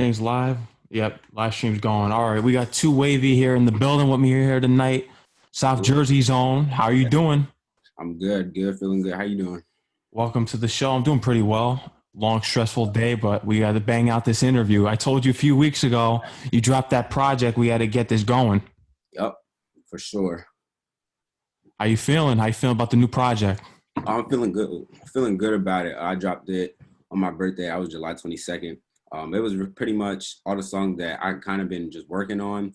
Things live. Yep, live stream's going. All right, we got two wavy here in the building with me here tonight. South Cool. Jersey's own. How are you doing? I'm good, feeling good. How you doing? Welcome to the show. I'm doing pretty well. Long, stressful day, but we got to bang out this interview. I told you a few weeks ago you dropped that project. We had to get this going. Yep, for sure. How you feeling? How you feeling about the new project? I'm feeling good. Feeling good about it. I dropped it on my birthday. I was July 22nd. It was pretty much all the songs that I kind of been just working on,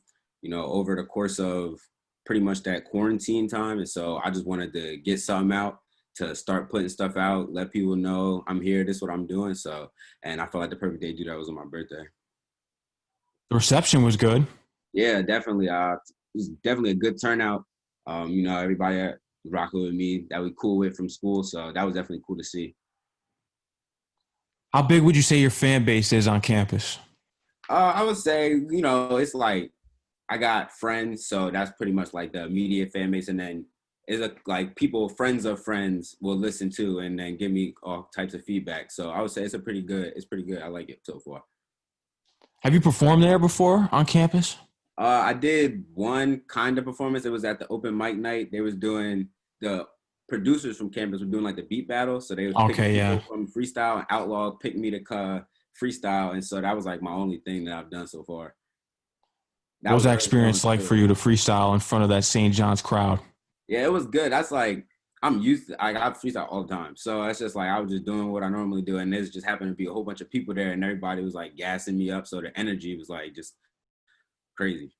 over the course of pretty much that quarantine time. And so I just wanted to get something out to start putting stuff out, let people know I'm here. This is what I'm doing. So, and I felt like the perfect day to do that was on my birthday. The reception was good. Yeah, definitely. It was definitely a good turnout. Everybody that was rocking with me that we cool with from school, so that was definitely cool to see. How big would you say your fan base is on campus? I would say, it's like I got friends, so that's pretty much like the immediate fan base, and then it's like people, friends of friends, will listen to and then give me all types of feedback. So I would say it's pretty good. It's pretty good. I like it so far. Have you performed there before on campus? I did one kind of performance. It was at the open mic night. They was doing the producers from campus were doing like the beat battle. So they was picking Okay, yeah. people from freestyle, and Outlaw picked me to freestyle. And so that was like my only thing that I've done so far. That What was was that early on experience like too. for you to freestyle in front of that St. John's crowd? Yeah, it was good. That's like I'm used to. I freestyle all the time, so it's just like I was just doing what I normally do, and there's just happened to be a whole bunch of people there, and everybody was like gassing me up. So the energy was like just crazy.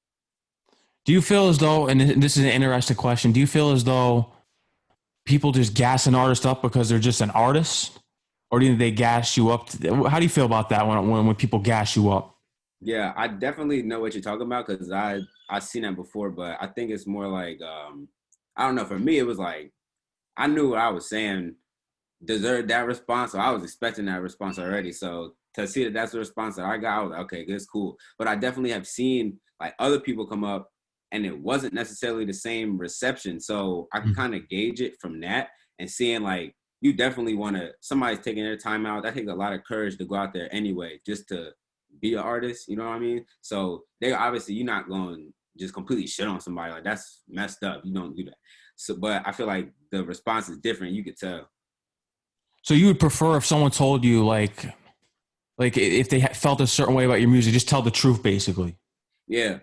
Do you feel as though, and this is an interesting question, do you feel as though people just gas an artist up because they're just an artist? Or do you think they gas you up? How do you feel about that when people gas you up? Yeah, I definitely know what you're talking about because I seen that before, but I think it's more like I don't know. For me, it was like I knew what I was saying deserved that response, so I was expecting that response already. So to see that that's the response that I got, I was like, okay, that's cool. But I definitely have seen like other people come up, and it wasn't necessarily the same reception. So I can Mm. kind of gauge it from that and seeing like you definitely want to. Somebody's taking their time out. That takes a lot of courage to go out there anyway, just to be an artist. You know what I mean? So they obviously you're not going to just completely shit on somebody like that's messed up. You don't do that. So, but I feel like the response is different. You could tell. So you would prefer if someone told you like if they felt a certain way about your music, just tell the truth basically. Yeah,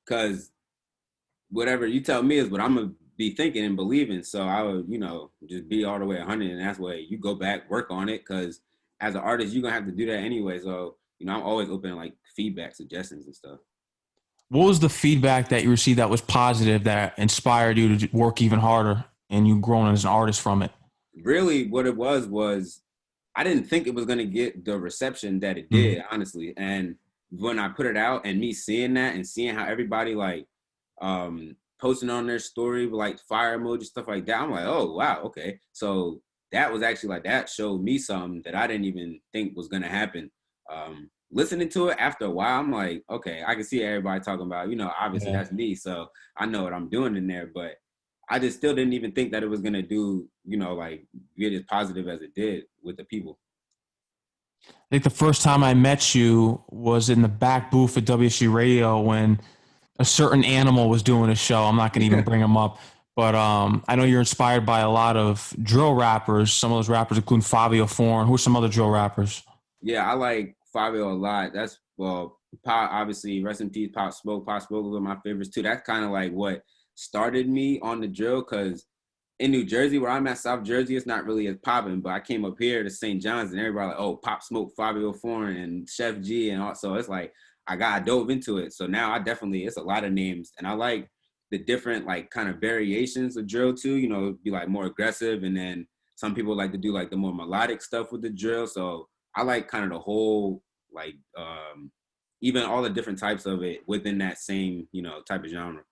because whatever you tell me is what I'm gonna be thinking and believing. So I would, just be all the way 100, and that's why you go back, work on it. Because as an artist, you're gonna have to do that anyway. So I'm always open to like feedback, suggestions, and stuff. What was the feedback that you received that was positive that inspired you to work even harder and you grown as an artist from it? Really, what it was I didn't think it was gonna get the reception that it Mm. did, honestly. And when I put it out and me seeing that and seeing how everybody like posting on their story with like fire emoji, stuff like that, I'm like, oh wow, okay. So that was actually like that showed me something that I didn't even think was gonna happen. Listening to it after a while, I'm like, okay, I can see everybody talking about, obviously Yeah. that's me. So I know what I'm doing in there, but I just still didn't even think that it was gonna do, like get as positive as it did with the people. I think the first time I met you was in the back booth at WC Radio when a certain animal was doing a show. I'm not going to even bring him up, but I know you're inspired by a lot of drill rappers. Some of those rappers, including Fabio Foreign. Who's some other drill rappers? Yeah, I like Fabio a lot. That's well, Pop obviously rest in peace, Pop Smoke. Pop Smoke was one of my favorites too. That's kind of like what started me on the drill because in New Jersey, where I'm at, South Jersey, it's not really as popping. But I came up here to St. John's, and everybody like, oh, Pop Smoke, Fabio Foreign, and Chef G, and also it's like I dove into it. So now I definitely it's a lot of names, and I like the different like kind of variations of drill too. Be like more aggressive, and then some people like to do like the more melodic stuff with the drill. So I like kind of the whole like even all the different types of it within that same type of genre.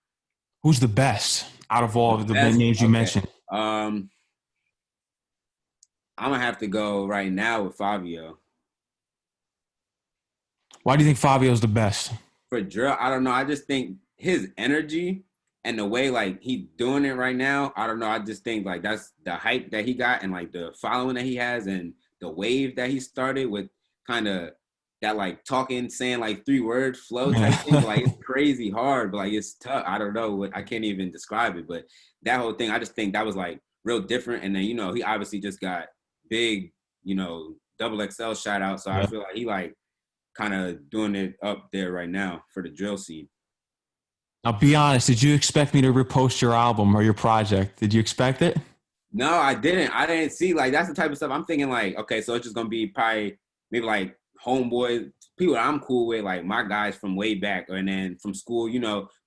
Who's the best out of all The of the best, names you okay. mentioned? Um, I'm gonna have to go right now with Fabio. Why do you think Fabio's the best? For drill, I don't know. I just think his energy and the way like he's doing it right now. I don't know. I just think like that's the hype that he got and like the following that he has and the wave that he started with kind of. that like talking, saying like 3 word flow type Yeah. thing. But, like it's crazy hard, but like it's tough. I don't know what I can't even describe it. But that whole thing, I just think that was like real different. And then he obviously just got big, double XL shout out. So I Yeah. feel like he like kind of doing it up there right now for the drill scene. Now, be honest. Did you expect me to repost your album or your project? Did you expect it? No, I didn't. I didn't see like that's the type of stuff I'm thinking like, okay, so it's just gonna be probably maybe like homeboys, people that I'm cool with, like my guys from way back, and then from school,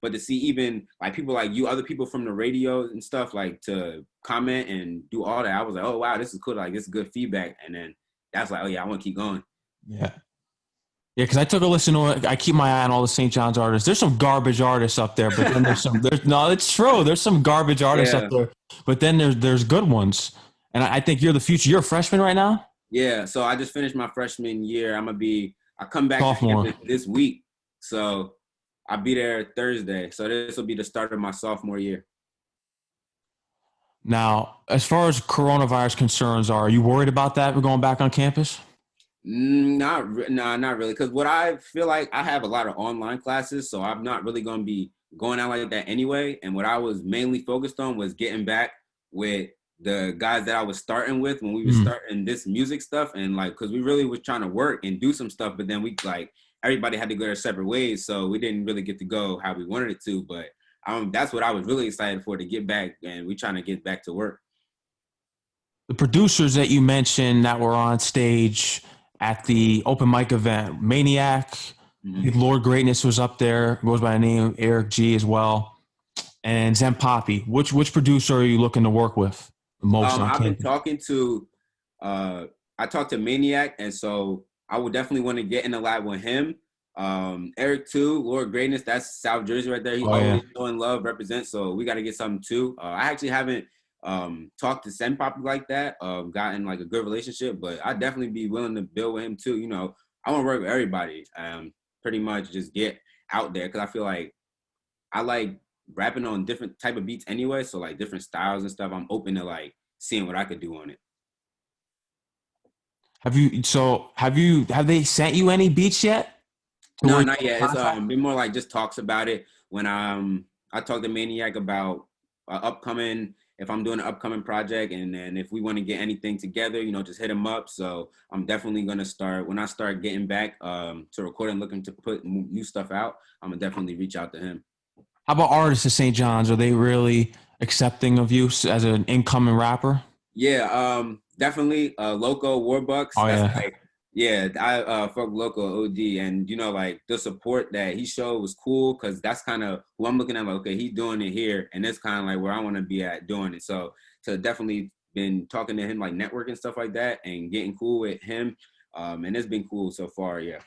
But to see even like people like you, other people from the radio and stuff, like to comment and do all that, I was like, oh wow, this is cool. Like this is good feedback, and then that's like, oh yeah, I want to keep going. Yeah. Yeah, because I took a listen to it. I keep my eye on all the St. John's artists. There's some garbage artists up there, but then no, it's true. There's some garbage artists up Yeah, there, but then there's good ones. And I think you're the future. You're a freshman right now? yeah. So I just finished my freshman year. I come back to Sophomore. campus this week, so I'll be there Thursday. So this will be the start of my sophomore year. Now, as far as coronavirus concerns are you worried about that? We're going back on campus? Not really. Because what I feel like I have a lot of online classes, so I'm not really going to be going out like that anyway. And what I was mainly focused on was getting back with the guys that I was starting with when we were starting this music stuff, and like because we really was trying to work and do some stuff, but then we like everybody had to go their separate ways, so we didn't really get to go how we wanted it to. But that's what I was really excited for, to get back, and we trying to get back to work. The producers that you mentioned that were on stage at the open mic event, Maniac, I think Lord Greatness was up there, goes by the name Eric G as well, and Zen Poppy. Which producer are you looking to work with the most on I've been campus? talking to, I talked to Maniac, and so I would definitely want to get in the lab with him. Eric too, Lord Greatness, that's South Jersey right there. He Oh yeah. always showing love, represent. So we got to get something too. I actually haven't talked to Sen Poppy like that, gotten like a good relationship, but I'd definitely be willing to build with him too. I want to work with everybody. Pretty much just get out there, because I feel like I like rapping on different type of beats anyway. So like different styles and stuff. I'm open to like seeing what I could do on it. Have they sent you any beats yet? No, not yet. It's been more like just talks about it. When I talked to Maniac about upcoming, if I'm doing an upcoming project, and then if we want to get anything together, just hit him up. So I'm definitely gonna start, when I start getting back to record and looking to put new stuff out, I'm gonna definitely reach out to him. How about artists at St. John's? Are they really accepting of you as an incoming rapper? Yeah, definitely. Loco Warbucks. Oh That's yeah. like, yeah, I fuck Loco OD, and like the support that he showed was cool, because that's kind of who I'm looking at. Like, okay, he's doing it here, and it's kind of like where I want to be at doing it. So to definitely been talking to him, like network and stuff like that, and getting cool with him, and it's been cool so far. Yeah.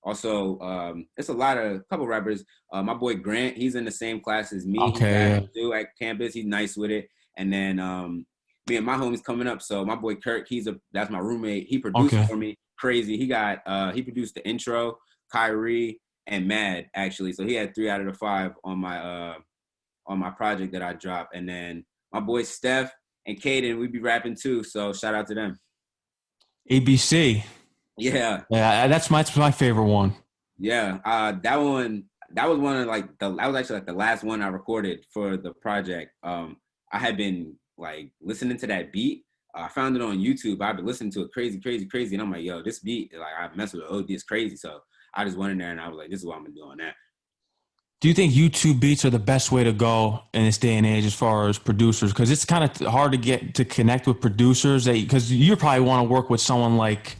Also, it's a couple rappers. My boy Grant, he's in the same class as me. He's Okay. Yeah. do at campus. He's nice with it. And then me and my homies coming up. So my boy Kirk, that's my roommate. He produced Okay. for me. Crazy. He produced the intro, Kyrie, and Mad actually. So he had 3 out of the 5 on my project that I dropped. And then my boy Steph and Caden, we be rapping too. So shout out to them. ABC. Yeah. Yeah, that's my favorite one. Yeah, that was one of like that was actually like the last one I recorded for the project. I had been like listening to that beat. I found it on YouTube. I've been listening to it crazy, crazy, crazy, and I'm like, yo, this beat, like I mess with it. OD, it's crazy. So I just went in there and I was like, this is what I'm gonna do on that. Do you think YouTube beats are the best way to go in this day and age as far as producers? Because it's kind of hard to get to connect with producers. Because you probably want to work with someone like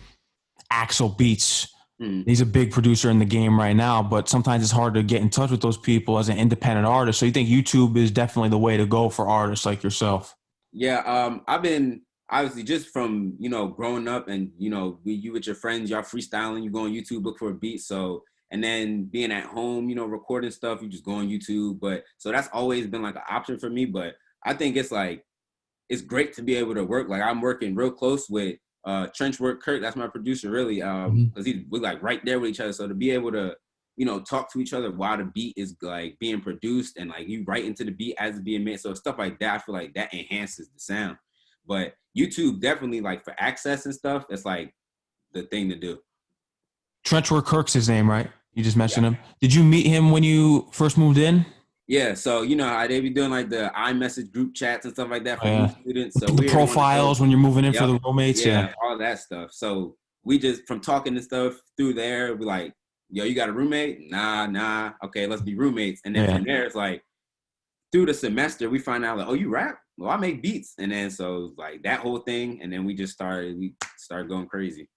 Axel Beats. He's a big producer in the game right now, but sometimes it's hard to get in touch with those people as an independent artist. So you think YouTube is definitely the way to go for artists like yourself? Yeah, I've been obviously just from growing up, and you with your friends, y'all freestyling, you go on YouTube, look for a beat. So, and then being at home, recording stuff, you just go on YouTube. But so that's always been like an option for me. But I think it's like it's great to be able to work. Like I'm working real close with Trenchwork Kirk. That's my producer, really, because we're like right there with each other. So to be able to talk to each other while the beat is like being produced, and like you write into the beat as it's being made. So stuff like that, I feel like that enhances the sound. But YouTube definitely, like for access and stuff, that's like the thing to do. Trenchworth Kirk's his name, right? You just Yeah. mentioned him. Did you meet him when you first moved in? Yeah, so you know how they be doing like the iMessage group chats and stuff like that Oh, for new yeah. students. So The we are one of those. profiles when you're moving in for Yep. the roommates. Yeah, Yeah. all that stuff. So we just from talking and stuff through there, we like, yo, you got a roommate? Nah. Okay, let's be roommates. And then Yeah. from there, it's like through the semester, we find out like, oh, you rap? Well, I make beats. And then so like that whole thing, and then we started going crazy.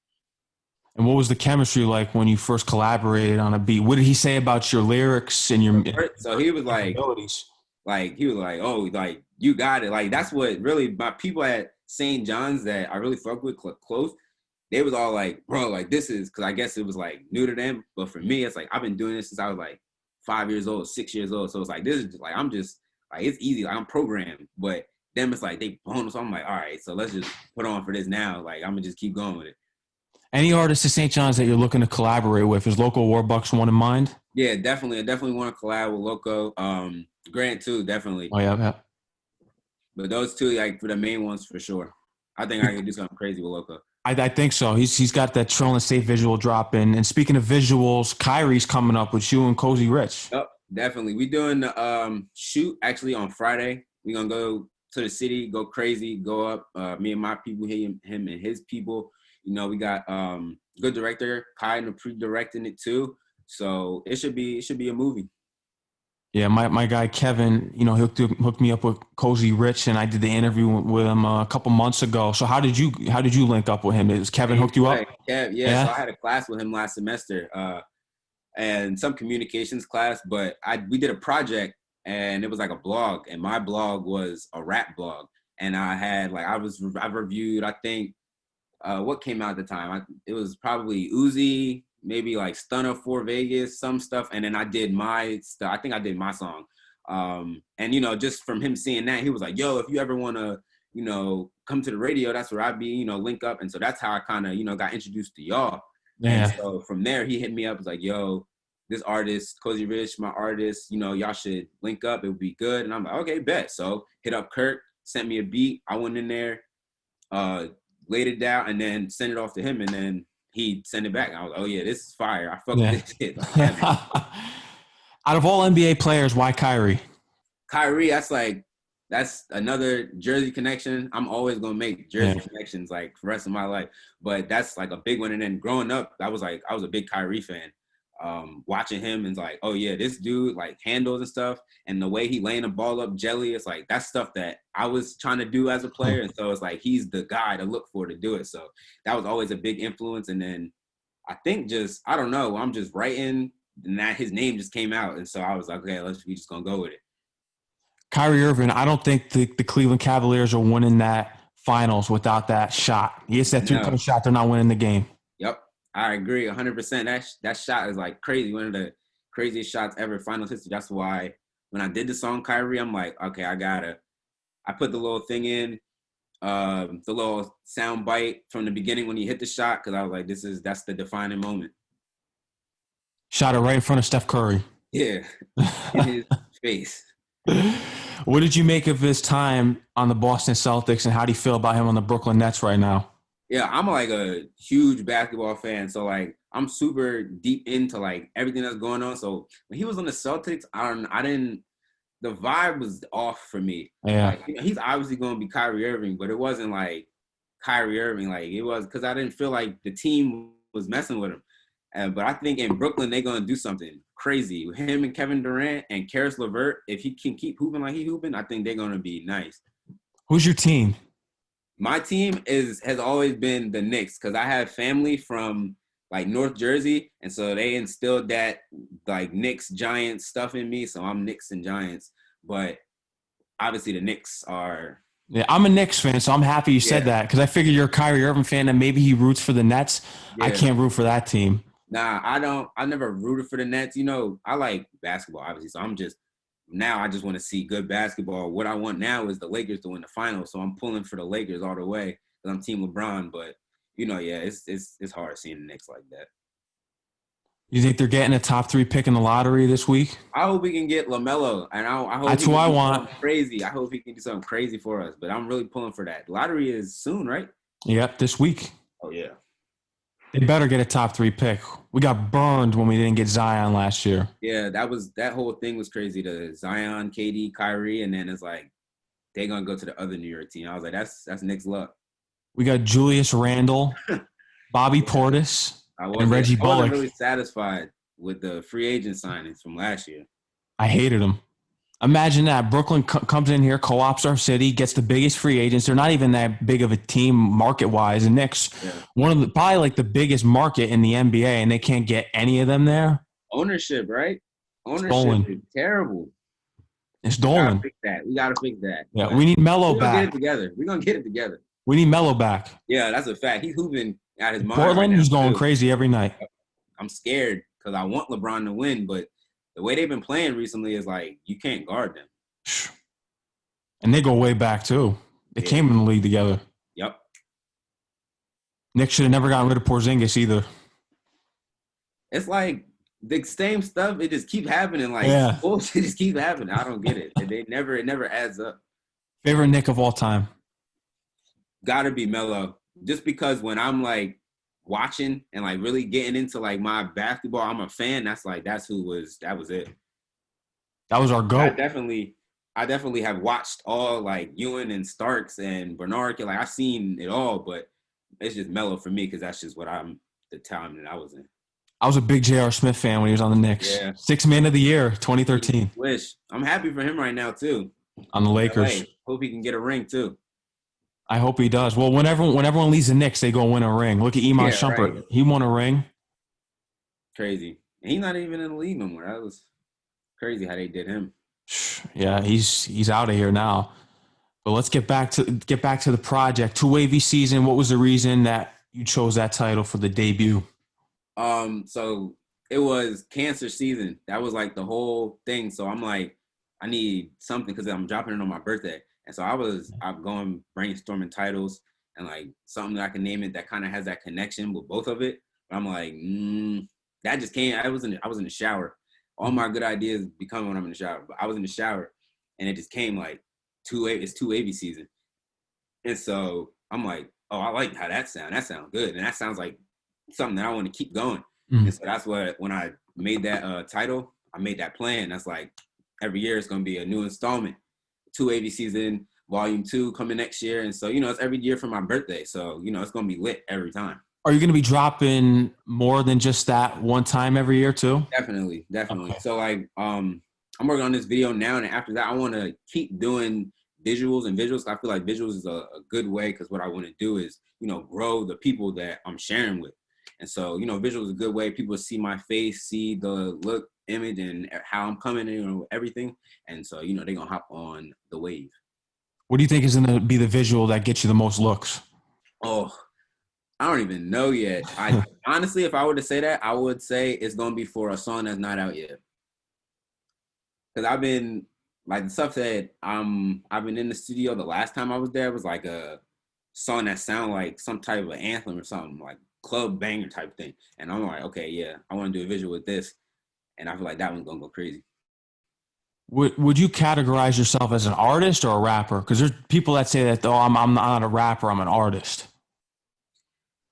And what was the chemistry like when you first collaborated on a beat? What did he say about your lyrics and your So he was abilities? he was like, oh, like you got it. Like that's what really my people at St. John's that I really fuck with close. They was all like, bro, like this is because I guess it was like new to them. But for me, it's like I've been doing this since I was like 5 years old, 6 years old. So it's like this is just, like I'm just like it's easy. Like I'm programmed. But them it's like they bonus. So I'm like, all right, so let's just put on for this now. Like I'm gonna just keep going with it. Any artists at St. John's that you're looking to collaborate with? Is Local Warbucks one in mind? Yeah, definitely. I definitely want to collab with Loco. Grant too, definitely. Oh yeah. But those two, like for the main ones for sure. I think I could do something crazy with Loco. I think so. He's got that Trillin' State visual drop in. And speaking of visuals, Kyrie's coming up with you and Cozy Rich. Yep, definitely. We doing the shoot actually on Friday. We're gonna go to the city, go crazy, go up. Me and my people, him and his people. You know, we got good director, Kai and pre-directing it too. So it should be a movie. Yeah, my guy Kevin, hooked me up with Cozy Rich, and I did the interview with him a couple months ago. So how did you link up with him? Is Kevin hooked you up? Yeah. So I had a class with him last semester, and some communications class. But we did a project, and it was like a blog, and my blog was a rap blog, and I reviewed I think what came out at the time. It was probably Uzi, maybe like Stunner for Vegas, some stuff, and then I did my stuff. I think I did my song, and just from him seeing that, he was like, "Yo, if you ever want to, come to the radio, that's where I be, link up." And so that's how I kind of, got introduced to y'all. Yeah. And so from there, he hit me up, was like, "Yo, this artist, Cozy Rich, my artist, y'all should link up. It would be good." And I'm like, "Okay, bet." So hit up Kirk, sent me a beat. I went in there. Laid it down and then sent it off to him, and then he sent it back. I was like, oh yeah, this is fire. I fuck with this shit. Like, out of all NBA players, why Kyrie? Kyrie, that's another Jersey connection. I'm always gonna make Jersey connections like for the rest of my life, but that's like a big one. And then growing up, I was a big Kyrie fan. Watching him and like, oh yeah, this dude like handles and stuff, and the way he laying the ball up jelly, it's like that's stuff that I was trying to do as a player, and so it's like he's the guy to look for to do it. So that was always a big influence. And then I think I don't know, I'm just writing, and that his name just came out, and so I was like, okay, we just gonna go with it. Kyrie Irving, I don't think the Cleveland Cavaliers are winning that finals without that shot. He hits that three-point shot, they're not winning the game. Yep. I agree 100%. That shot is like crazy. One of the craziest shots ever, finals history. That's why when I did the song Kyrie, I'm like, okay, I put the little thing in, the little sound bite from the beginning when he hit the shot, because I was like, that's the defining moment. Shot it right in front of Steph Curry. Yeah, in his face. What did you make of his time on the Boston Celtics, and how do you feel about him on the Brooklyn Nets right now? Yeah, I'm like a huge basketball fan, so like I'm super deep into like everything that's going on. So when he was on the Celtics, the vibe was off for me. Yeah, like, he's obviously going to be Kyrie Irving, but it wasn't like Kyrie Irving. Like it was because I didn't feel like the team was messing with him. But I think in Brooklyn they're going to do something crazy with him and Kevin Durant and Karis LeVert. If he can keep hooping like he's hooping, I think they're going to be nice. Who's your team? My team has always been the Knicks, because I have family from like North Jersey, and so they instilled that like Knicks Giants stuff in me. So I'm Knicks and Giants, but obviously the Knicks are. Yeah, I'm a Knicks fan, so I'm happy you said that, because I figure you're a Kyrie Irving fan and maybe he roots for the Nets. Yeah. I can't root for that team. Nah, I don't. I never rooted for the Nets. I like basketball, obviously, so I just want to see good basketball. What I want now is the Lakers to win the finals, so I'm pulling for the Lakers all the way because I'm Team LeBron. But it's hard seeing the Knicks like that. You think they're getting a top 3 pick in the lottery this week? I hope we can get LaMelo, and I hope that's who I want. Crazy. I hope he can do something crazy for us. But I'm really pulling for that. The lottery is soon, right? Yep, this week. Oh yeah. They better get a top 3 pick. We got burned when we didn't get Zion last year. Yeah, that whole thing was crazy. The Zion, KD, Kyrie, and then it's like they're gonna go to the other New York team. I was like, that's Nick's luck. We got Julius Randle, Bobby Portis, and Reggie I wasn't Bullock. really satisfied with the free agent signings from last year. I hated them. Imagine that. Brooklyn comes in here, co-ops our city, gets the biggest free agents. They're not even that big of a team market-wise. And Knicks, one of the probably like the biggest market in the NBA, and they can't get any of them there. Ownership, right? Ownership Stolen. is terrible. It's stolen. We gotta fix that. Yeah, we need Melo back. We're gonna get it together. We need Melo back. Yeah, that's a fact. He's hooping out his mind. Portland, right he's going crazy every night. I'm scared because I want LeBron to win, but the way they've been playing recently is like you can't guard them. And they go way back too. They came in the league together. Yep. Nick should have never gotten rid of Porzingis either. It's like the same stuff. It just keep happening. Like bullshit just keep happening. I don't get it. It never adds up. Favorite Nick of all time? Gotta be Melo. Just because when I'm like watching and like really getting into like my basketball, I'm a fan. That was it. That was our goal. I definitely have watched all like Ewan and Starks and Bernard. Like I've seen it all, but it's just Melo for me because that's just the time that I was in. I was a big J.R. Smith fan when he was on the Knicks. Yeah. 6th man of the year, 2013. I'm happy for him right now too. On the Lakers. LA. Hope he can get a ring too. I hope he does. Well, when everyone leaves the Knicks, they go win a ring. Look at Iman Shumpert. Right. He won a ring. Crazy. And he's not even in the league no more. That was crazy how they did him. Yeah, he's out of here now. But let's get back to the project. 2 Wavy season. What was the reason that you chose that title for the debut? So it was cancer season. That was like the whole thing. So I'm like, I need something because I'm dropping it on my birthday. And so I'm going brainstorming titles and like something that I can name it that kind of has that connection with both of it. But I'm like, that just came. I was in the shower. All my good ideas become when I'm in the shower. But I was in the shower and it just came like it's 2 Wavy season. And so I'm like, oh, I like how that sounds. That sounds good. And that sounds like something that I want to keep going. And so that's when I made that title, I made that plan. That's like every year it's going to be a new installment. 2 Wavy season, volume 2 coming next year. And so, it's every year for my birthday. So, it's going to be lit every time. Are you going to be dropping more than just that one time every year too? Definitely. Okay. So like, I'm working on this video now. And after that, I want to keep doing visuals. I feel like visuals is a good way because what I want to do is, grow the people that I'm sharing with. And so, visuals is a good way. People see my face, see the look, image, and how I'm coming, everything. And so, they're going to hop on the wave. What do you think is going to be the visual that gets you the most looks? Oh, I don't even know yet. Honestly, if I were to say that, I would say it's going to be for a song that's not out yet. Because I've been, like the stuff that I've been in the studio the last time I was there was like a song that sounded like some type of anthem or something, like club banger type thing. And I'm like, okay, yeah, I want to do a visual with this. And I feel like that one's going to go crazy. Would you categorize yourself as an artist or a rapper? Because there's people that say that, I'm not a rapper, I'm an artist.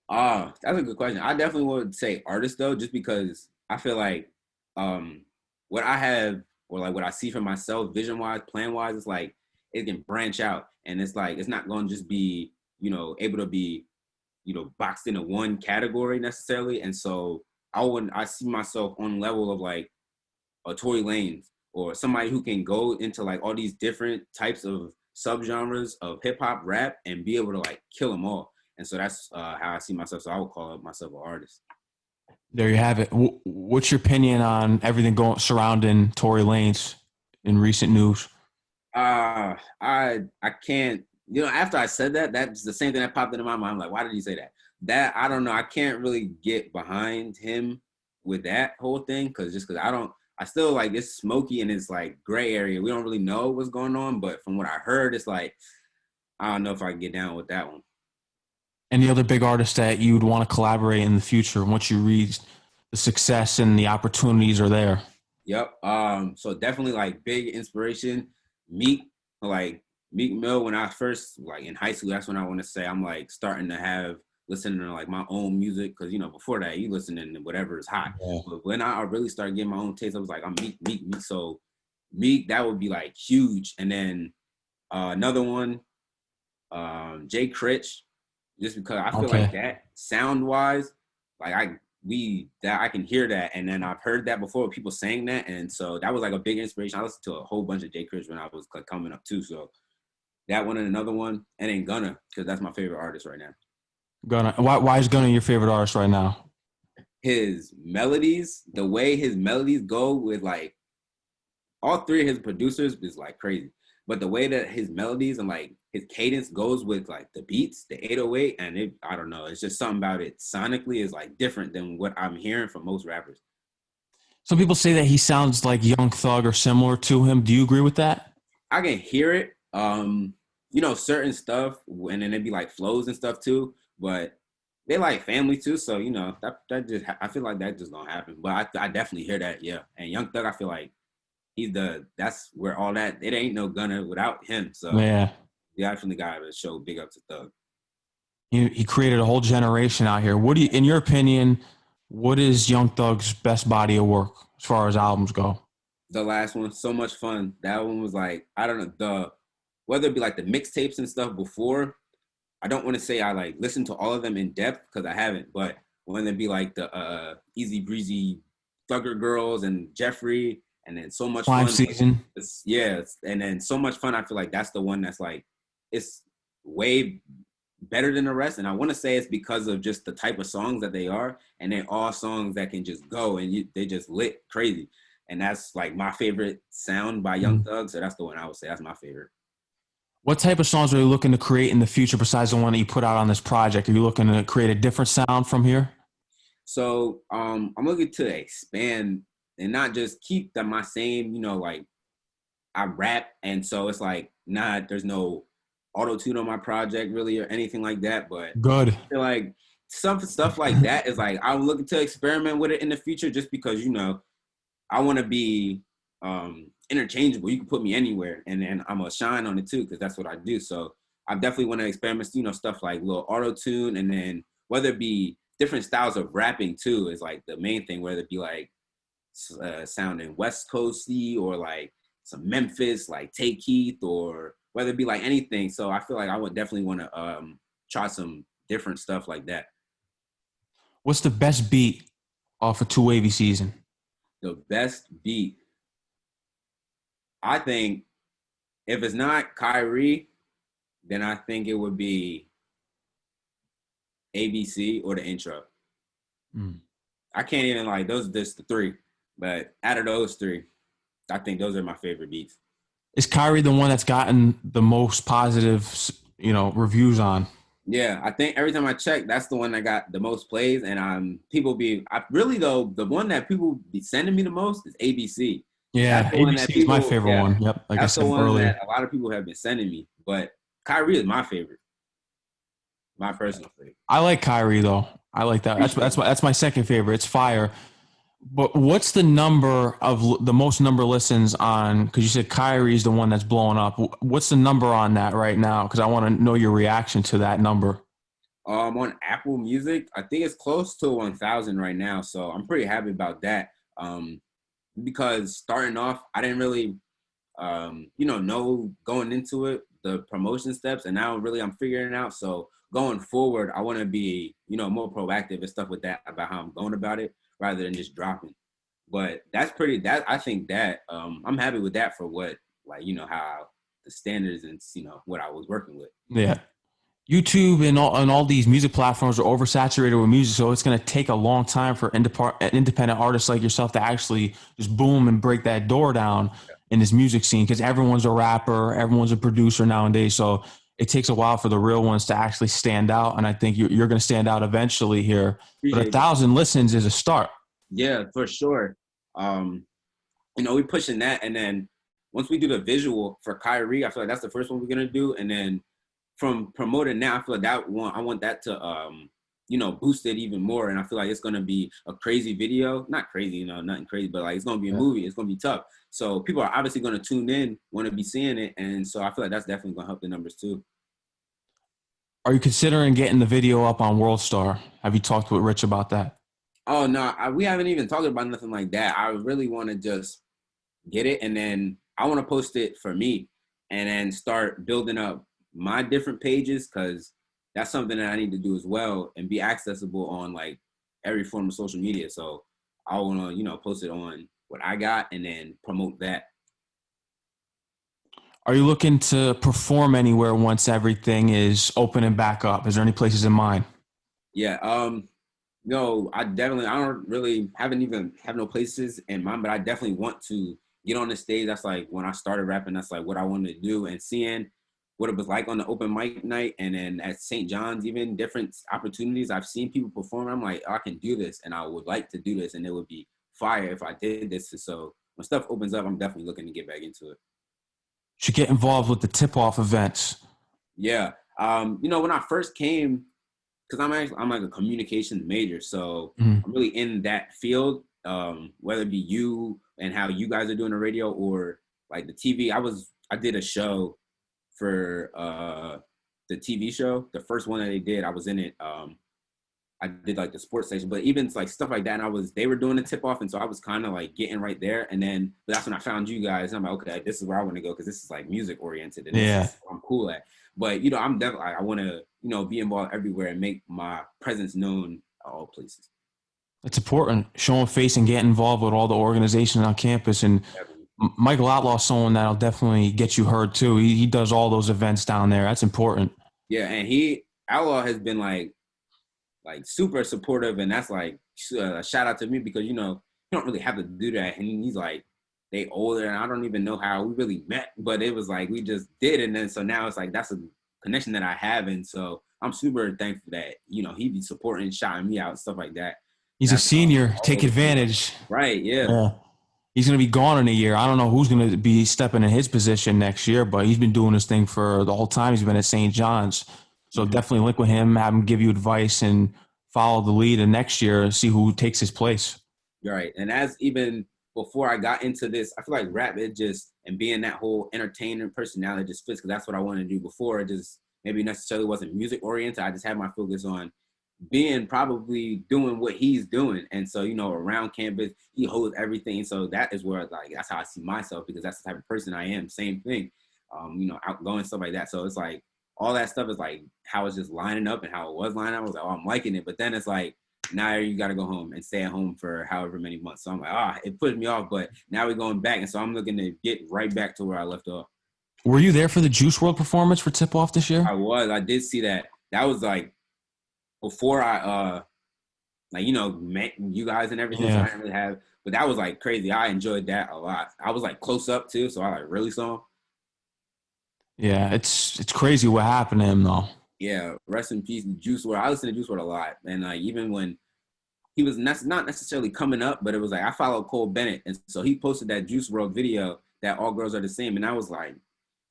That's a good question. I definitely would say artist though, just because I feel like what I have or like what I see for myself, vision wise, plan wise, it's like it can branch out, and it's like it's not going to just be able to be boxed into one category necessarily. And so I see myself on level of like a Tory Lanez or somebody who can go into like all these different types of subgenres of hip hop, rap, and be able to like kill them all. And so that's how I see myself. So I would call myself an artist. There you have it. What's your opinion on everything surrounding Tory Lanez in recent news? I can't. After I said that, that's the same thing that popped into my mind. I'm like, why did he say that? That I don't know. I can't really get behind him with that whole thing because I still like it's smoky and it's like gray area. We don't really know what's going on, but from what I heard, it's like I don't know if I can get down with that one. Any other big artists that you'd want to collaborate in the future once you read the success and the opportunities are there? Yep. So definitely like big inspiration. Meek Mill when I first like in high school, that's when I want to say I'm like starting to have listening to like my own music. Cause you know, before that you listening to whatever is hot. Yeah. But when I really started getting my own taste, I was like, I'm Meek. So Meek, that would be like huge. And then another one, Jay Critch, just because I feel like Okay. that sound wise, like I can hear that, and then I've heard that before, people saying that, and so that was like a big inspiration. I listened to a whole bunch of Jay Critch when I was like, coming up too, so that one and another one, and then Gunna, because that's my favorite artist right now. Gunna. Why is Gunna your favorite artist right now? His melodies, the way his melodies go with like all three of his producers is like crazy. But the way that his melodies and like his cadence goes with like the beats, the 808, and I don't know, it's just something about it sonically is like different than what I'm hearing from most rappers. Some people say that he sounds like Young Thug or similar to him. Do you agree with that? I can hear it, you know, certain stuff, and then it'd be like flows and stuff too. But they like family too, so you know that just I feel like that just don't happen. But I definitely hear that, yeah. And Young Thug, I feel like that's where all that, it ain't no Gunna without him. So Yeah. you definitely gotta show big up to Thug. He created a whole generation out here. What do you, in your opinion, what is Young Thug's best body of work as far as albums go? The last one, so much fun. That one was like, I don't know, whether it be like the mixtapes and stuff before, I don't want to say I like listened to all of them in depth because I haven't, but when it be like the Easy Breezy Thugger Girls and Jeffrey, and then So Much Climb Fun. Season. And then So Much Fun, I feel like that's the one that's like, it's way better than the rest. And I want to say it's because of just the type of songs that they are. And they're all songs that can just go and they just lit crazy. And that's like my favorite sound by Young Thug. So that's the one I would say that's my favorite. What type of songs are you looking to create in the future besides the one that you put out on this project? Are you looking to create a different sound from here? So I'm looking to expand and not just keep my same, you know, like I rap. And so it's like, there's no auto tune on my project really or anything like that. But Good. I feel like some stuff like that is like, I'm looking to experiment with it in the future just because, you know, I want to be interchangeable. You can put me anywhere, and then I'm gonna shine on it too because that's what I do. So I definitely want to experiment, you know, stuff like little auto tune, and then whether it be different styles of rapping too is like the main thing. Whether it be like sounding West Coasty or like some Memphis, like Take Keith, or whether it be like anything. So I feel like I would definitely want to try some different stuff like that. What's the best beat off a 2 Wavy season? The best beat, I think, if it's not Kyrie, then I think it would be ABC or the intro. I can't even like those. Just the three, but out of those three, I think those are my favorite beats. Is Kyrie the one that's gotten the most positive, reviews on? Yeah, I think every time I check, that's the one that got the most plays, and the one that people be sending me the most is ABC. Yeah, That's the one that ABC is my people, favorite one. Yep, like I that's the said one earlier. that a lot of people have been sending me. But Kyrie is my favorite, my personal favorite. I like Kyrie though. I like that. That's my second favorite. It's fire. But what's the number of the most number listens on? Because you said Kyrie's the one that's blowing up. What's the number on that right now? Because I want to know your reaction to that number. On Apple Music, I think it's close to 1,000 right now. So I'm pretty happy about that. Because starting off, I didn't really, know going into it, the promotion steps, and now really I'm figuring it out. So going forward, I want to be, more proactive and stuff with that about how I'm going about it rather than just dropping. But I think that I'm happy with that for what, like, how the standards and, what I was working with. Yeah. YouTube and all these music platforms are oversaturated with music, so it's going to take a long time for independent artists like yourself to actually just boom and break that door down in this music scene, because everyone's a rapper, everyone's a producer nowadays, so it takes a while for the real ones to actually stand out, and I think you're going to stand out eventually here. But 1,000 listens is a start. Yeah, for sure. We pushing that, and then once we do the visual for Kyrie, I feel like that's the first one we're going to do, and then from promoting now, I feel like that one, I want that to, boost it even more. And I feel like it's going to be a crazy video, not crazy, nothing crazy, but like, it's going to be a movie. It's going to be tough. So people are obviously going to tune in, want to be seeing it. And so I feel like that's definitely going to help the numbers too. Are you considering getting the video up on World Star? Have you talked with Rich about that? Oh no, we haven't even talked about nothing like that. I really want to just get it, and then I want to post it for me, and then start building up my different pages because that's something that I need to do as well, and be accessible on like every form of social media. So I want to, post it on what I got, and then promote that. Are you looking to perform anywhere once everything is open and back up? Is there any places in mind? Yeah. No, I don't really haven't even have no places in mind, but I definitely want to get on the stage. That's like when I started rapping, that's like what I wanted to do. And seeing what it was like on the open mic night and then at St. John's, even different opportunities, I've seen people perform. I'm like, oh, I can do this and I would like to do this. And it would be fire if I did this. So when stuff opens up, I'm definitely looking to get back into it. Should get involved with the tip-off events. Yeah. When I first came, because I'm like a communications major, so Mhm. I'm really in that field. Whether it be you and how you guys are doing the radio or like the TV. I did a show for the TV show, the first one that they did. I was in it. I did like the sports station, but even like stuff like that. And they were doing the tip off, and so I was kind of like getting right there. And then, but that's when I found you guys. And I'm like, okay, this is where I want to go because this is like music oriented, and this Yeah, is what I'm cool at. But I'm definitely I want to be involved everywhere and make my presence known at all places. it's important. Showing face and getting involved with all the organizations on campus. And Definitely. Michael Outlaw's someone that'll definitely get you heard too. He does all those events down there. That's important. Yeah, and he Outlaw has been like super supportive, and that's like a shout out to me because you don't really have to do that, and he's like they older, and I don't even know how we really met, but it was like we just did, and then so now it's like that's a connection that I have, and so I'm super thankful that he be supporting, shouting me out, and stuff like that. He's a That's senior. Take always advantage. right, yeah. Yeah. He's going to be gone in a year. I don't know who's going to be stepping in his position next year, but he's been doing this thing for the whole time he's been at St. John's. So Mhm. definitely link with him, have him give you advice, and follow the lead. And next year, see who takes his place. Right. And as even before I got into this, I feel like rap, it just, and being that whole entertainer personality just fits because that's what I wanted to do before. It just maybe necessarily wasn't music oriented. I just had my focus on being probably doing what he's doing. And so, around campus, he holds everything. So that is where like, that's how I see myself because that's the type of person I am. Same thing, outgoing, stuff like that. So it's like all that stuff is like how it's just lining up and how it was lining up. I was like, oh, I'm liking it. But then it's like, now you got to go home and stay at home for however many months. So I'm like, it pushed me off, but now we're going back. And so I'm looking to get right back to where I left off. Were you there for the Juice World performance for Tip Off this year? I did see that. That was like before I, met you guys and everything. So I Yeah. didn't really have, but that was like crazy. I enjoyed that a lot. I was like close up too. So I like really saw him. Yeah. It's crazy what happened to him, though. Yeah. Rest in peace, Juice WRLD. I listen to Juice WRLD a lot. And like, even when he was not necessarily coming up, but it was like I followed Cole Bennett, and so he posted that Juice WRLD video that all girls are the same, and I was like,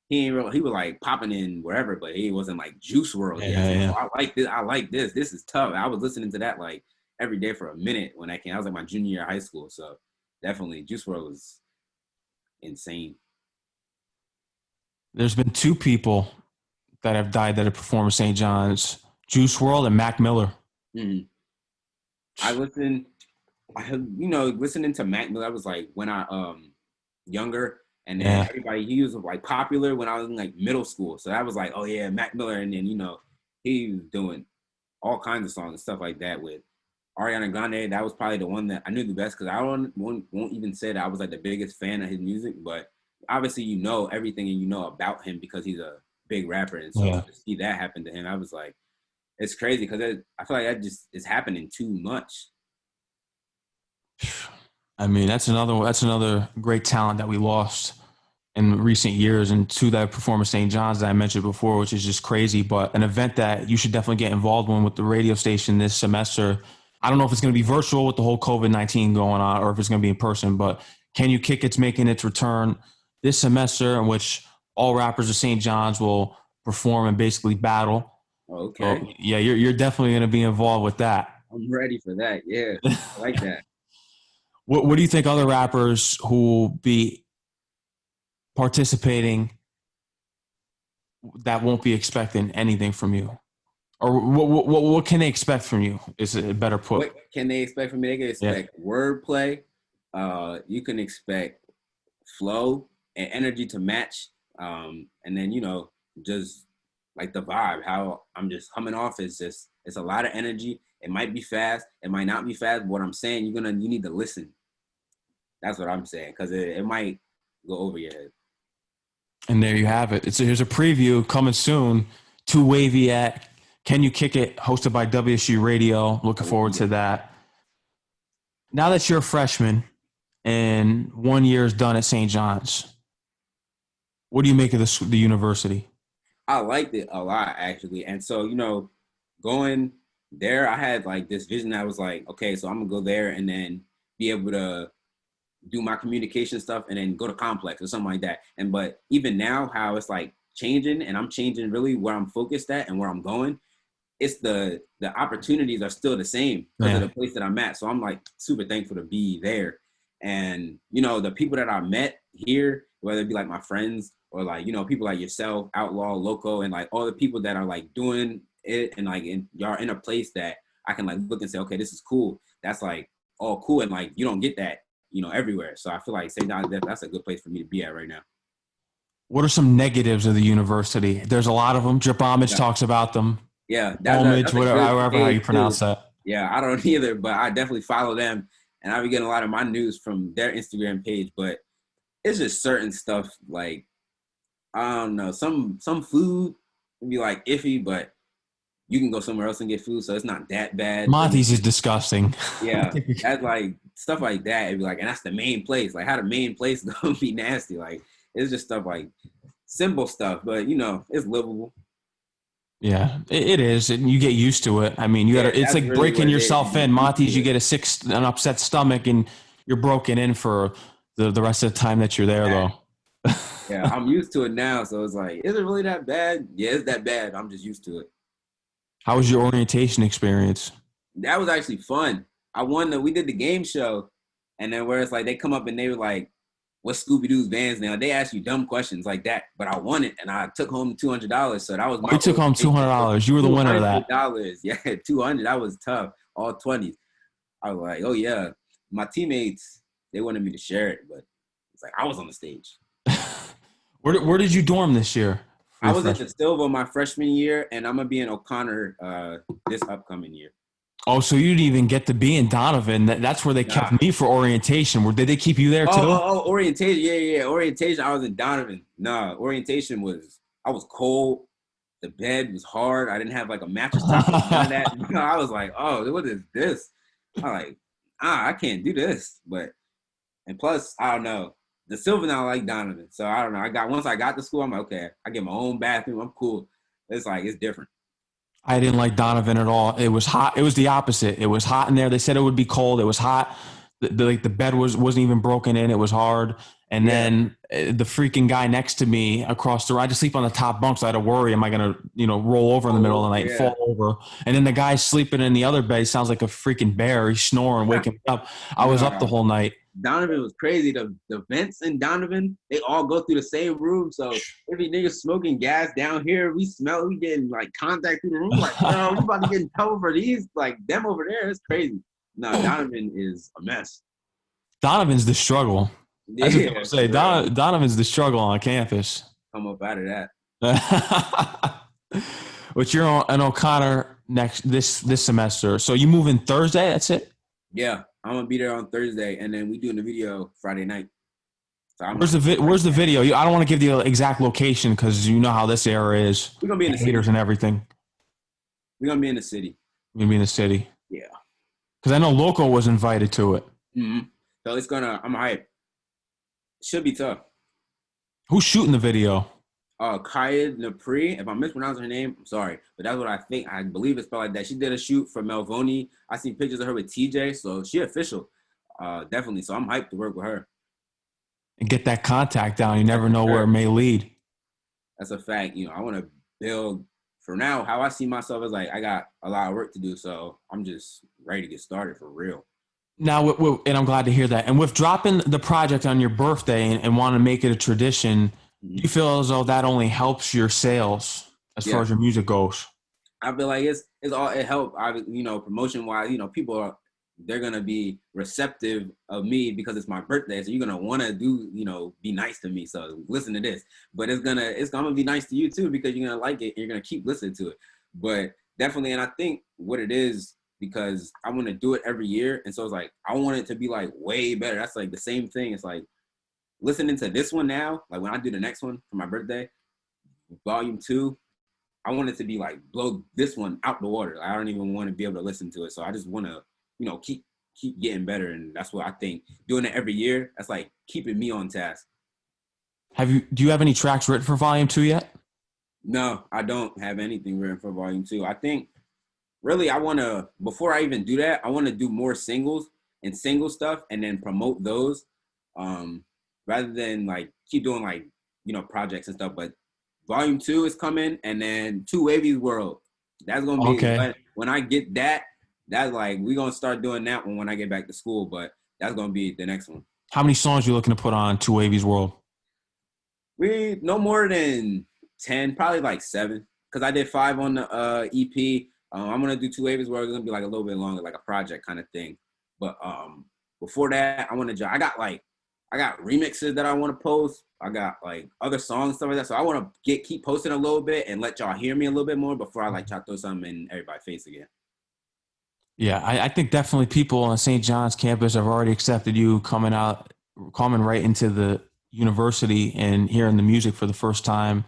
he was like popping in wherever, but he wasn't like Juice WRLD yet. Yeah. So Yeah. I like this. I like this. This is tough. I was listening to that like every day for a minute when I came. I was like my junior year of high school, so definitely Juice WRLD was insane. There's been two people that have died that have performed at St. John's: Juice World and Mac Miller. Mm-hmm. I listened. Listening to Mac Miller, I was like when I younger, and then Yeah. everybody he was like popular when I was in like middle school. So that was like, oh yeah, Mac Miller, and then he was doing all kinds of songs and stuff like that with Ariana Grande. That was probably the one that I knew the best because I won't even say that I was like the biggest fan of his music, but obviously everything and about him because he's a big rapper, and so Yeah. to see that happen to him, I was like, it's crazy because I feel like that just is happening too much. I mean, that's another great talent that we lost in recent years, and two that perform at St. John's that I mentioned before, which is just crazy. But an event that you should definitely get involved in with the radio station this semester. I don't know if it's going to be virtual with the whole COVID-19 going on, or if it's going to be in person. But Can You Kick It's making its return this semester, in which all rappers of St. John's will perform and basically battle. Okay, So yeah, you're definitely going to be involved with that. I'm ready for that. Yeah, I like that. What do you think other rappers who will be participating that won't be expecting anything from you? Or what can they expect from you? Is it better put? What can they expect from me? They can Yeah. expect wordplay. You can expect flow and energy to match. And then, just like the vibe, how I'm just coming off is just, it's a lot of energy. It might be fast. It might not be fast. But what I'm saying, you need to listen. That's what I'm saying. Cause it might go over your head. And there you have it. Here's a preview coming soon to Wavy at Can You Kick It, hosted by WSU Radio. Looking forward to that. Now that you're a freshman and 1 year is done at St. John's, what do you make of the university? I liked it a lot, actually. And so, going there, I had like this vision that was like, okay, so I'm gonna go there and then be able to do my communication stuff and then go to complex or something like that. But even now, how it's like changing, and I'm changing really where I'm focused at and where I'm going. It's the opportunities are still the same because of the place that I'm at. So I'm like super thankful to be there. And, the people that I met here, whether it be like my friends or like, people like yourself, Outlaw, Loco, and like all the people that are like doing it and like y'all in a place that I can like look and say, okay, this is cool. That's like all cool. And like, you don't get that, everywhere. So I feel like St. John's, that's a good place for me to be at right now. What are some negatives of the university? There's a lot of them. Drip Homage talks about them. Yeah. Homage, whatever, however how you pronounce that. Yeah, I don't either, but I definitely follow them. And I be getting a lot of my news from their Instagram page. But it's just certain stuff like, I don't know, some food would be like iffy, but you can go somewhere else and get food, so it's not that bad. Monty's is disgusting. Yeah, that's like stuff like that. It'd be like, and that's the main place. Like, how the main place gonna be nasty? Like, it's just stuff like simple stuff, but it's livable. Yeah, it is, and you get used to it. I mean, you gotta. It's like really breaking yourself in. Monty's, you get an upset stomach, and you're broken in for the rest of the time that you're there, though. Yeah, I'm used to it now, so it's like, is it really that bad? Yeah, it's that bad. I'm just used to it. How was your orientation experience? That was actually fun. We did the game show, and then where it's like they come up and they were like, what's Scooby-Doo's bands now? They ask you dumb questions like that, but I won it, and I took home $200. So that was my. You took home $200. You were the winner of that. $200. Yeah, 200. That was tough. All 20s. I was like, oh yeah. My teammates, they wanted me to share it, but it's like I was on the stage. Where did you dorm this year? I was at the Silva my freshman year, and I'm gonna be in O'Connor this upcoming year. Oh, so you didn't even get to be in Donovan. That's where they kept me for orientation. Did they keep you there too? Oh, orientation. Yeah. Orientation, I was in Donovan. Nah, orientation I was cold. The bed was hard. I didn't have like a mattress top. None of that. I was like, oh, what is this? I'm like, I can't do this. And plus, I don't know. The Silva now like Donovan. So I don't know. Once I got to school, I'm like, okay, I get my own bathroom. I'm cool. It's like, it's different. I didn't like Donovan at all. It was hot. It was the opposite. It was hot in there. They said it would be cold. It was hot. The bed wasn't even broken in. It was hard. And then the freaking guy next to me across the room, I just sleep on the top bunk, so I had to worry, am I going to, roll over in the middle of the night and fall over? And then the guy sleeping in the other bed, he sounds like a freaking bear. He's snoring, waking me up. I was up the whole night. Donovan was crazy. The vents in Donovan, they all go through the same room. So every nigga smoking gas down here, we getting like contact through the room. Like, bro, we about to get in trouble for these. Like them over there, it's crazy. No, Donovan is a mess. Donovan's the struggle. Yeah, that's what people say. Donovan's the struggle on campus. Come up out of that. But you're an O'Connor this semester. So you move in Thursday? That's it? Yeah, I'm gonna be there on Thursday, and then we doing the video Friday night. So where's the video? I don't want to give the exact location because you know how this area is. We're gonna be in the city and everything. We're gonna be in the city. We're gonna be in the city. Yeah. Because I know Loco was invited to it. Mm-hmm. So I'm hyped. Should be tough. Who's shooting the video? Kaya Napri. If I'm mispronouncing her name, I'm sorry. But that's what I think. I believe it's spelled like that. She did a shoot for Melvoni. I seen pictures of her with TJ. So she official. Definitely. So I'm hyped to work with her. And get that contact down. You never know where it may lead. That's a fact. I want to build. For now, how I see myself is like I got a lot of work to do. So I'm just ready to get started for real. Now, and I'm glad to hear that. And with dropping the project on your birthday and want to make it a tradition, do you feel as though that only helps your sales as far as your music goes? I feel like it's all it helped. Promotion wise, people they're gonna be receptive of me because it's my birthday. So you're gonna want to do, be nice to me. So listen to this, but it's gonna be nice to you too because you're gonna like it. And you're gonna keep listening to it. But definitely, and I think what it is because I want to do it every year, and so it's like I want it to be like way better. That's like the same thing. It's like listening to this one now. Like when I do the next one for my birthday, volume 2. I want it to be like blow this one out the water. I don't even want to be able to listen to it. So I just want to, keep getting better. And that's what I think doing it every year, that's like keeping me on task. Do you have any tracks written for volume 2 yet? No, I don't have anything written for volume 2. I think really before I even do that, I want to do more singles and single stuff and then promote those rather than like keep doing like, projects and stuff. But volume 2 is coming, and then Two Wavy's World. That's gonna be when I get that. That's like we're gonna start doing that one when I get back to school. But that's gonna be the next one. How many songs are you looking to put on Two Wavy's World? We no more than 10, probably like 7, because I did 5 on the EP. I'm gonna do Two Wavy's World. It's gonna be like a little bit longer, like a project kind of thing. But before that, I got remixes that I want to post. I got like other songs, stuff like that. So I want to keep posting a little bit and let y'all hear me a little bit more before I like try to throw something in everybody's face again. Yeah, I think definitely people on St. John's campus have already accepted you coming right into the university and hearing the music for the first time.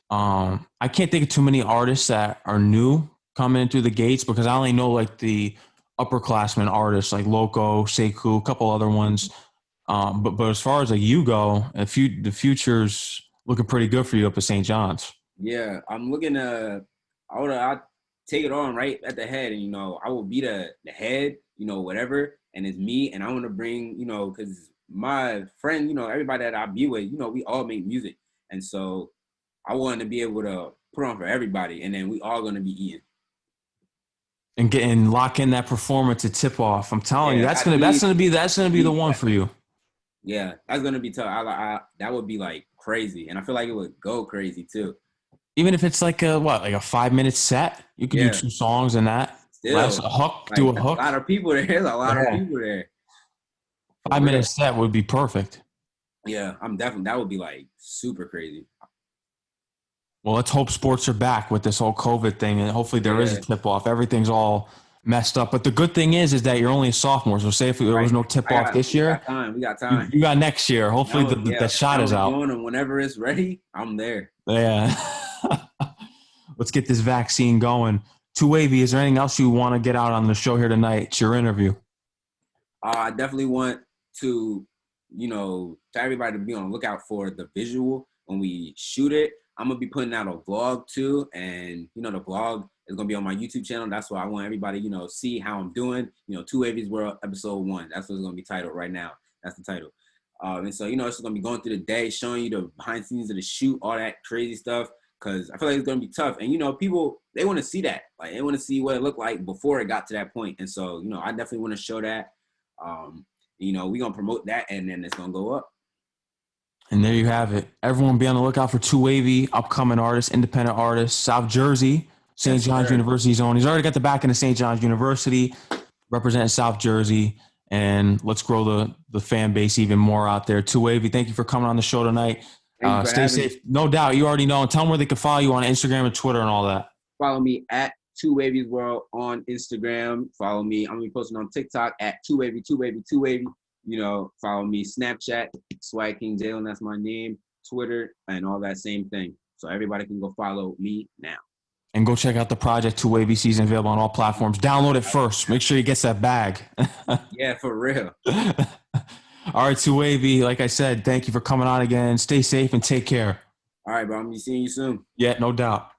I can't think of too many artists that are new coming in through the gates because I only know like the upperclassmen artists like Loco, Sekou, a couple other ones. But as far as like you go, the future's looking pretty good for you up at St. John's. Yeah, I'm looking to. I take it on right at the head, and I will be the head, whatever, and it's me, and I want to bring, because my friend, everybody that I be with, we all make music, and so I wanted to be able to put on for everybody, and then we all gonna be eating. And lock in that performance to tip off. I'm telling you, that's gonna be the one for you. Yeah, that's gonna be tough. That would be like crazy, and I feel like it would go crazy too. Even if it's like a 5-minute set, you can do 2 songs in that. Still, a hook, do a hook. A lot of people there. There's a lot of people there. 5-minute set would be perfect. Yeah, that would be like super crazy. Well, let's hope sports are back with this whole COVID thing, and hopefully there is a tip off. Everything's all messed up, but the good thing is that you're only a sophomore. So say if there was no tip off this year, we got time. You got next year. Hopefully the shot is out. And whenever it's ready, I'm there. Yeah. Let's get this vaccine going. Two Wavy, is there anything else you want to get out on the show here tonight? It's your interview. I definitely want to, to everybody to be on the lookout for the visual when we shoot it. I'm going to be putting out a vlog too. And, the vlog is going to be on my YouTube channel. That's why I want everybody, see how I'm doing. Two Wavy's World episode 1. That's what it's going to be titled right now. That's the title. And so, it's going to be going through the day, showing you the behind the scenes of the shoot, all that crazy stuff. Because I feel like it's going to be tough. And, people, they want to see that. Like, they want to see what it looked like before it got to that point. And so, I definitely want to show that. We're going to promote that, and then it's going to go up. And there you have it. Everyone be on the lookout for Two Wavy, upcoming artists, independent artists, South Jersey, St. John's University's own. He's already got the back end of St. John's University, representing South Jersey. And let's grow the fan base even more out there. Two Wavy, thank you for coming on the show tonight. Stay safe. No doubt. You already know. And tell them where they can follow you on Instagram and Twitter and all that. Follow me at Two Wavy's World on Instagram. Follow me. I'm going to be posting on TikTok at Two Wavy. Follow me Snapchat, Swag King Jalen. That's my name. Twitter and all that same thing. So everybody can go follow me now. And go check out the project Two Wavy season, available on all platforms. Download it first. Make sure you get that bag. Yeah, for real. All right, Two Wavy. Like I said, thank you for coming on again. Stay safe and take care. All right, bro. I'm going to be seeing you soon. Yeah, no doubt.